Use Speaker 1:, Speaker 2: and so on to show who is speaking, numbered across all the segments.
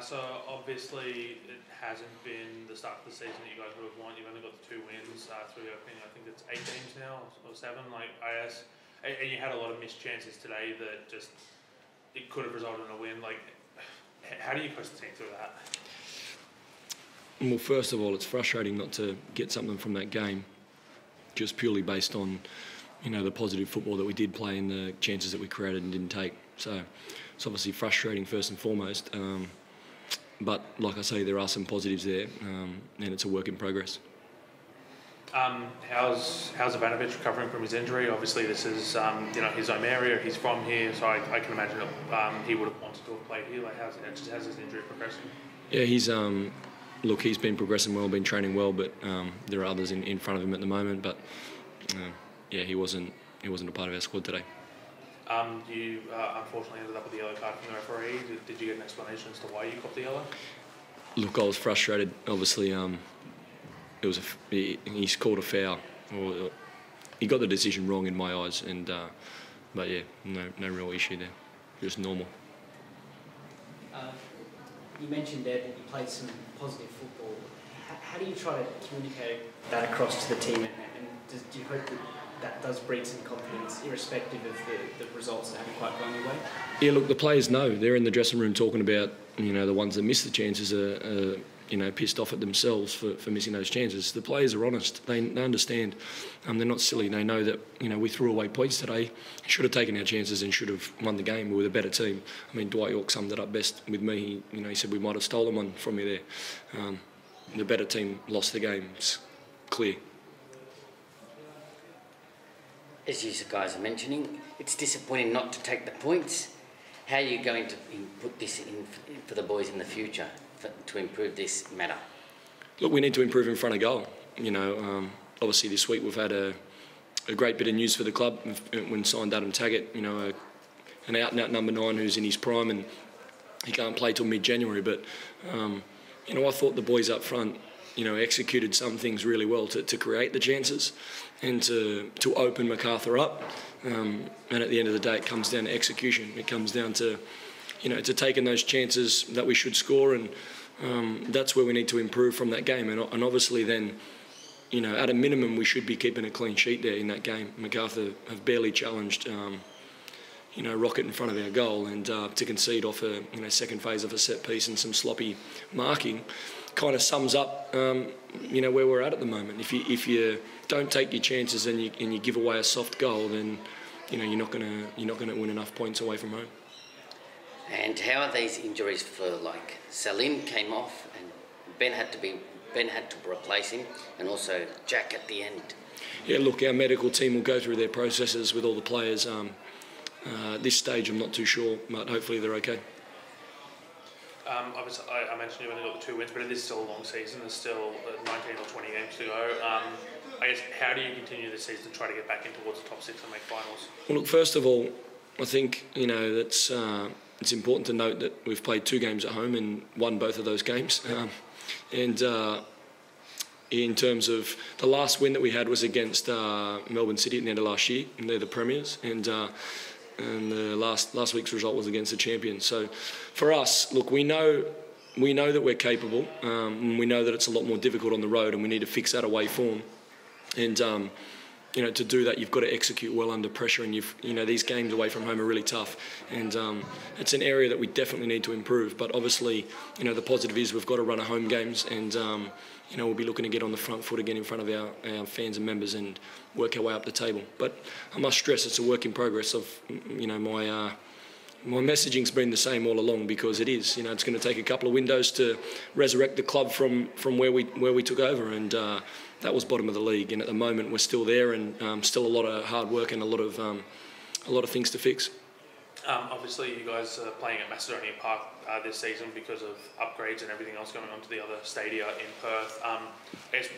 Speaker 1: So obviously it hasn't been the start of the season that you guys would have wanted. You've only got the 2 wins through the opening. I think it's 8 games now or 7. Like and you had a lot of missed chances today that just it could have resulted in a win. Like, how do you coach the team through that?
Speaker 2: Well, first of all, it's frustrating not to get something from that game, just purely based on, you know, the positive football that we did play and the chances that we created and didn't take. So it's obviously frustrating first and foremost. But like I say, there are some positives there, and it's a work in progress.
Speaker 1: How's Zadkovich recovering from his injury? Obviously, this is you know, his home area. He's from here, so I can imagine that, he would have wanted to have played here. Like, how's his injury progressing? Yeah,
Speaker 2: he's been progressing well, been training well, but there are others in front of him at the moment. But yeah, he wasn't a part of our squad today.
Speaker 1: You unfortunately ended up with the yellow card from the referee. Did you get an explanation as to why you copped the yellow?
Speaker 2: Look, I was frustrated. Obviously, he's called a foul, or he got the decision wrong in my eyes. And but yeah, no real issue there. Just normal.
Speaker 3: You mentioned there that you played some positive football. How do you try to communicate that across to the team, and do you hope that does breed some confidence, irrespective of the results that haven't quite gone your way?
Speaker 2: Yeah, look, the players know. They're in the dressing room talking about, you know, the ones that miss the chances are you know, pissed off at themselves for missing those chances. The players are honest. They understand. They're not silly. They know that, you know, we threw away points today. Should have taken our chances and should have won the game. We were the better team. I mean, Dwight York summed it up best with me. He said we might have stolen one from you there. The better team lost the game. It's clear.
Speaker 4: As you guys are mentioning, it's disappointing not to take the points. How are you going to put this in for the boys in the future to improve this matter?
Speaker 2: Look, we need to improve in front of goal. You know, obviously this week we've had a great bit of news for the club when signed Adam Taggart. You know, an out-and-out number 9 who's in his prime, and he can't play till mid-January. But you know, I thought the boys up front, you know, executed some things really well to create the chances and to open MacArthur up. And at the end of the day, it comes down to execution. It comes down to, you know, to taking those chances that we should score, and that's where we need to improve from that game. And obviously then, you know, at a minimum, we should be keeping a clean sheet there in that game. MacArthur have barely challenged, you know, Rocket in front of our goal, and to concede off a, you know, second phase of a set piece and some sloppy marking kind of sums up, you know, where we're at the moment. If you don't take your chances and you give away a soft goal, then, you know, you're not gonna win enough points away from home.
Speaker 4: And how are these injuries for, like, Salim came off and Ben had to replace him, and also Jack at the end?
Speaker 2: Yeah, look, our medical team will go through their processes with all the players. At this stage, I'm not too sure, but hopefully they're okay.
Speaker 1: Obviously, I mentioned you've only got the 2 wins, but it is still a long season. There's still 19 or 20 games to go. I guess, how do you continue this season to try to get back in towards the top 6 and make finals? Well,
Speaker 2: look, first of all, I think, you know, that's it's important to note that we've played 2 games at home and won both of those games. And in terms of the last win that we had was against Melbourne City at the end of last year, and they're the premiers. And the last week's result was against the champions. So for us, look, we know that we're capable. And we know that it's a lot more difficult on the road, and we need to fix that away form. And you know, to do that, you've got to execute well under pressure, and you know, these games away from home are really tough, and it's an area that we definitely need to improve. But obviously, you know, the positive is we've got to run our home games, and you know, we'll be looking to get on the front foot again in front of our fans and members and work our way up the table. But I must stress, it's a work in progress. You know, my messaging's been the same all along, because it is. You know, it's going to take a couple of windows to resurrect the club from where we took over, and that was bottom of the league. And at the moment, we're still there, and still a lot of hard work and a lot of things to fix.
Speaker 1: Obviously, you guys are playing at Macedonia Park this season because of upgrades and everything else going on to the other stadia in Perth. I guess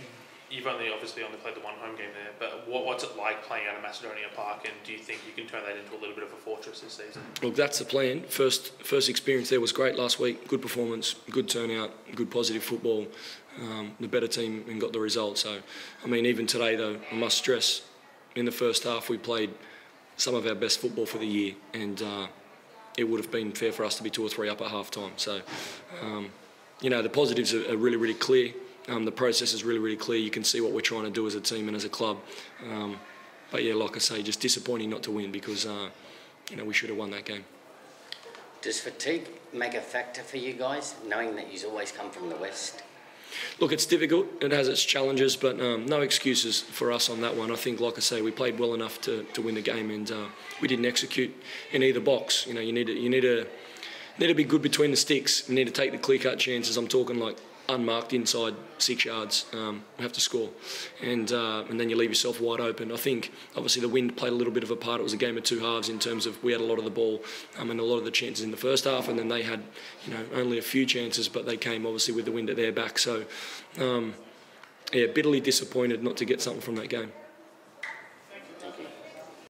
Speaker 1: you've obviously only played the 1 home game there, but what's it like playing out of Macedonia Park, and do you think you can turn that into a little bit of a fortress this season?
Speaker 2: Look, that's the plan. First experience there was great last week. Good performance, good turnout, good positive football. The better team and got the result. So, I mean, even today though, I must stress, in the first half we played some of our best football for the year, and it would have been fair for us to be 2 or 3 up at half time. So, the positives are really, really clear. The process is really, really clear. You can see what we're trying to do as a team and as a club. But yeah, like I say, just disappointing not to win because, we should have won that game.
Speaker 4: Does fatigue make a factor for you guys, knowing that you always come from the West?
Speaker 2: Look, it's difficult. It has its challenges, but no excuses for us on that one. I think, like I say, we played well enough to win the game, and we didn't execute in either box. You need to be good between the sticks. You need to take the clear-cut chances. I'm talking like unmarked inside 6 yards. You have to score, and then you leave yourself wide open. I think obviously the wind played a little bit of a part. It was a game of 2 halves in terms of we had a lot of the ball and a lot of the chances in the first half, and then they had only a few chances, but they came obviously with the wind at their back. So bitterly disappointed not to get something from that game.